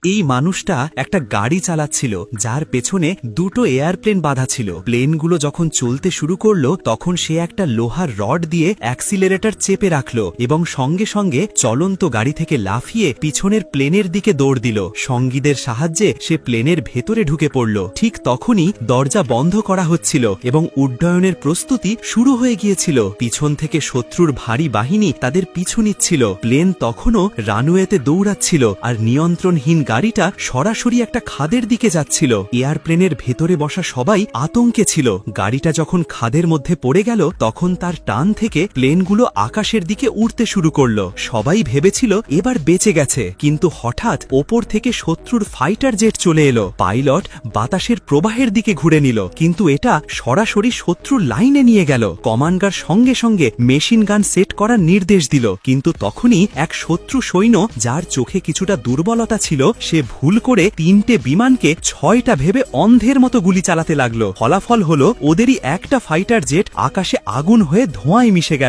এই মানুষটা একটা গাড়ি চালাচ্ছিল যার পেছনে দুটো এয়ারপ্লেন বাঁধা ছিল। প্লেনগুলো যখন চলতে শুরু করলো তখন সে একটা লোহার রড দিয়ে অ্যাক্সিলারেটর চেপে রাখলো এবং সঙ্গে সঙ্গে চলন্ত গাড়ি থেকে লাফিয়ে পিছনের প্লেনের দিকে দৌড় দিল। সঙ্গীদের সাহায্যে সে প্লেনের ভেতরে ঢুকে পড়ল। ঠিক তখনই দরজা বন্ধ করা হচ্ছিল এবং উড্ডয়নের প্রস্তুতি শুরু হয়ে গিয়েছিল। পিছন থেকে শত্রুর ভারী বাহিনী তাদের পিছু নিচ্ছিল। প্লেন তখনও রানওয়েতে দৌড়াচ্ছিল আর নিয়ন্ত্রণহীন গাড়িটা সরাসরি একটা খাদের দিকে যাচ্ছিল। এয়ারপ্লেনের ভেতরে বসা সবাই আতঙ্কে ছিল। গাড়িটা যখন খাদের মধ্যে পড়ে গেল তখন তার টান থেকে প্লেনগুলো আকাশের দিকে উড়তে শুরু করল। সবাই ভেবেছিল এবার বেঁচে গেছে, কিন্তু হঠাৎ ওপর থেকে শত্রুর ফাইটার জেট চলে এলো। পাইলট বাতাসের প্রবাহের দিকে ঘুরে নিল, কিন্তু এটা সরাসরি শত্রুর লাইনে নিয়ে গেল। কমান্ডার সঙ্গে সঙ্গে মেশিন গান সেট করার নির্দেশ দিল, কিন্তু তখনই এক শত্রু সৈন্য যার চোখে কিছুটা দুর্বলতা ছিল সে ভুল করে 3টে বিমানকে 6টা ভেবে অন্ধের মতো গুলি চালাতে লাগলো। ফলাফল হলো ওদেরই একটা ফাইটার জেট আকাশে আগুন হয়ে ধোঁয়ায় মিশে গেল।